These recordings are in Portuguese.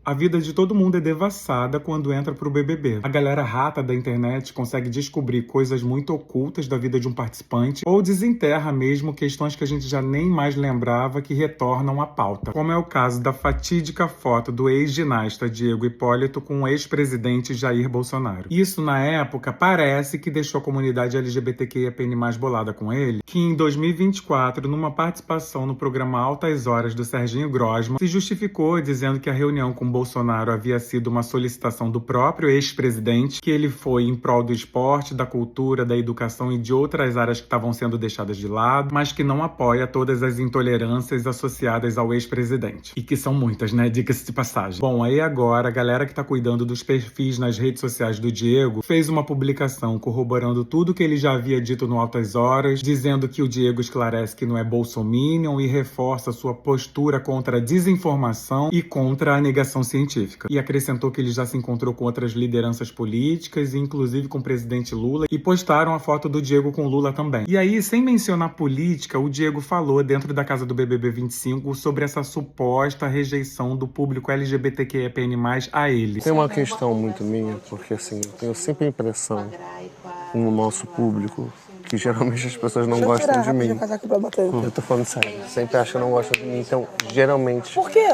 A vida de todo mundo é devassada quando entra pro BBB. A galera rata da internet consegue descobrir coisas muito ocultas da vida de um participante ou desenterra mesmo questões que a gente já nem mais lembrava que retornam à pauta. Como é o caso da fatídica foto do ex-ginasta Diego Hipólito com o ex-presidente Jair Bolsonaro. Isso, na época, parece que deixou a comunidade LGBTQIAPN+ bolada com ele, que em 2024, numa participação no programa Altas Horas do Serginho Grosman, se justificou dizendo que a reunião com Bolsonaro havia sido uma solicitação do próprio ex-presidente, que ele foi em prol do esporte, da cultura, da educação e de outras áreas que estavam sendo deixadas de lado, mas que não apoia todas as intolerâncias associadas ao ex-presidente. E que são muitas, né? Diga-se de passagem. Bom, aí agora, a galera que tá cuidando dos perfis nas redes sociais do Diego fez uma publicação corroborando tudo que ele já havia dito no Altas Horas, dizendo que o Diego esclarece que não é bolsominion e reforça sua postura contra a desinformação e contra a negação científica. E acrescentou que ele já se encontrou com outras lideranças políticas, inclusive com o presidente Lula, e postaram a foto do Diego com Lula também. E aí, sem mencionar política, o Diego falou dentro da casa do BBB 25 sobre essa suposta rejeição do público LGBTQIAPN+ a ele. Tem uma questão muito minha, porque assim, eu tenho sempre a impressão no nosso público que geralmente as pessoas não gostam de mim. Eu tô falando sério, sempre acham que não gostam de mim, então geralmente... Por quê?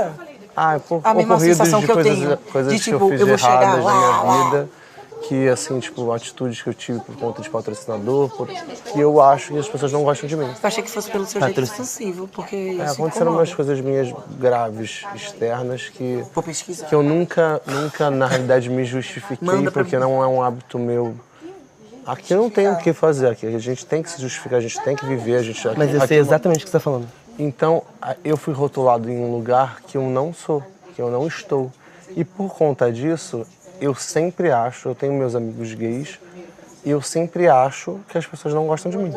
Por A mesma ocorridos sensação de que eu coisas, tenho. coisas De, que tipo, eu fiz eu vou chegar erradas na minha lá. vida, que assim, tipo, atitudes que eu tive por conta de patrocinador, que eu acho que as pessoas não gostam de mim. Eu achei que fosse pelo seu jeito expansivo, porque isso Aconteceram incomoda. umas coisas minhas graves, externas, que Vou pesquisar. eu nunca, na realidade, me justifiquei, Manda pra porque mim. não é um hábito meu. Aqui não tem o que fazer, aqui a gente tem que se justificar, a gente tem que viver, a gente... Mas eu sei exatamente o que você está falando. Então, eu fui rotulado em um lugar que eu não sou, que eu não estou. E por conta disso, eu sempre acho, eu tenho meus amigos gays, e eu sempre acho que as pessoas não gostam de mim.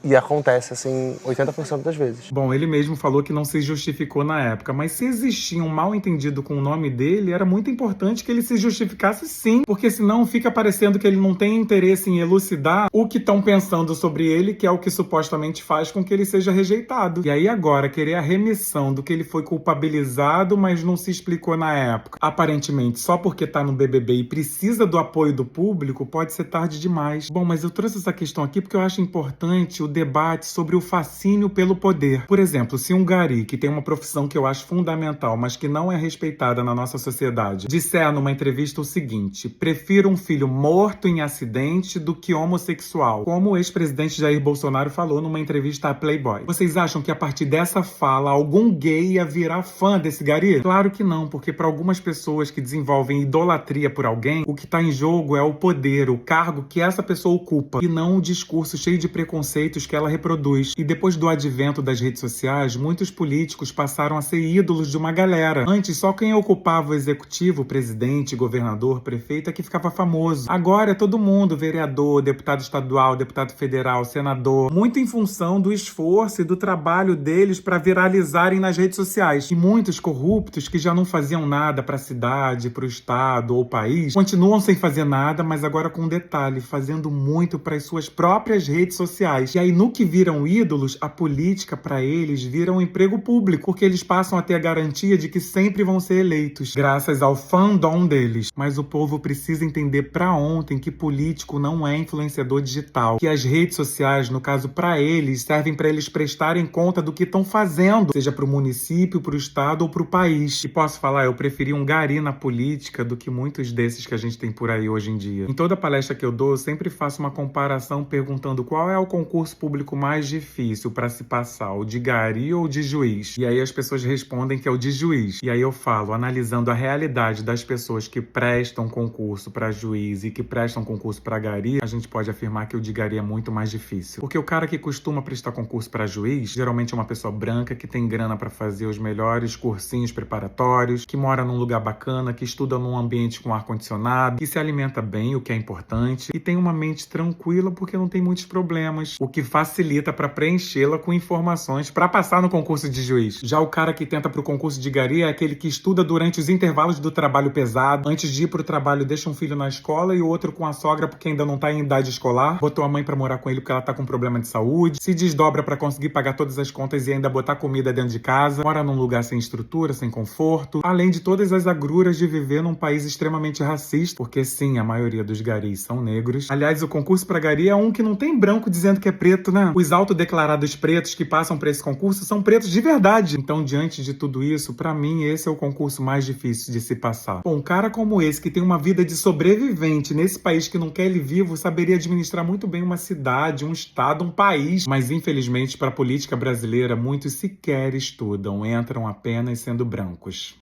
E acontece assim 80% das vezes. Bom, ele mesmo falou que não se justificou na época, mas se existia um mal-entendido com o nome dele, era muito importante que ele se justificasse sim, porque senão fica parecendo que ele não tem interesse em elucidar o que estão pensando sobre ele, que é o que supostamente faz com que ele seja rejeitado. E aí agora, querer a remissão do que ele foi culpabilizado, mas não se explicou na época, aparentemente só porque tá no BBB e precisa do apoio do público, pode ser tarde demais. Bom, mas eu trouxe essa questão aqui porque eu acho importante o debate sobre o fascínio pelo poder. Por exemplo, se um gari, que tem uma profissão que eu acho fundamental, mas que não é respeitada na nossa sociedade, disser numa entrevista o seguinte: prefiro um filho morto em acidente do que homossexual, como o ex-presidente Jair Bolsonaro falou numa entrevista à Playboy. Vocês acham que a partir dessa fala, algum gay ia virar fã desse gari? Claro que não, porque para algumas pessoas que desenvolvem idolatria por alguém, o que tá em jogo é o poder, o cargo que essa pessoa ocupa, e não o discurso cheio de preconceitos que ela reproduz. E depois do advento das redes sociais, muitos políticos passaram a ser ídolos de uma galera. Antes, só quem ocupava o executivo, presidente, governador, prefeito, é que ficava famoso. Agora é todo mundo, vereador, deputado estadual, deputado federal, senador, muito em função do esforço e do trabalho deles para viralizarem nas redes sociais. E muitos corruptos que já não faziam nada para a cidade, para o estado ou país, continuam sem fazer nada, mas agora com um detalhe, fazendo muito para as suas próprias redes sociais. E aí, no que viram ídolos, a política para eles vira um emprego público, porque eles passam a ter a garantia de que sempre vão ser eleitos, graças ao fandom deles. Mas o povo precisa entender para ontem que político não é influenciador digital, que as redes sociais, no caso para eles, servem para eles prestarem conta do que estão fazendo, seja para o município, para o estado ou para o país. E posso falar, eu preferi um gari na política do que muitos desses que a gente tem por aí hoje em dia. Em toda palestra que eu dou, eu sempre faço uma comparação perguntando qual é o concurso público mais difícil para se passar, o de gari ou o de juiz? E aí as pessoas respondem que é o de juiz. E aí eu falo, analisando a realidade das pessoas que prestam concurso para juiz e que prestam concurso para gari, a gente pode afirmar que o de gari é muito mais difícil. Porque o cara que costuma prestar concurso para juiz, geralmente é uma pessoa branca que tem grana para fazer os melhores cursinhos preparatórios, que mora num lugar bacana, que estuda num ambiente com ar-condicionado, que se alimenta bem, o que é importante, e tem uma mente tranquila porque não tem muitos problemas, o que facilita para preenchê-la com informações para passar no concurso de juiz. Já o cara que tenta pro concurso de gari é aquele que estuda durante os intervalos do trabalho pesado, antes de ir pro trabalho deixa um filho na escola e o outro com a sogra porque ainda não tá em idade escolar, botou a mãe para morar com ele porque ela tá com problema de saúde, se desdobra para conseguir pagar todas as contas e ainda botar comida dentro de casa, mora num lugar sem estrutura, sem conforto, além de todas as agruras de viver num país extremamente racista, porque sim, a maioria dos garis são negros. Aliás, o concurso pra gari é um que não tem branco dizendo que é preto, né? Os autodeclarados pretos que passam pra esse concurso são pretos de verdade. Então, diante de tudo isso, pra mim, esse é o concurso mais difícil de se passar. Bom, um cara como esse, que tem uma vida de sobrevivente nesse país que não quer ele vivo, saberia administrar muito bem uma cidade, um estado, um país. Mas, infelizmente, pra política brasileira, muitos sequer estudam, entram apenas sendo brancos.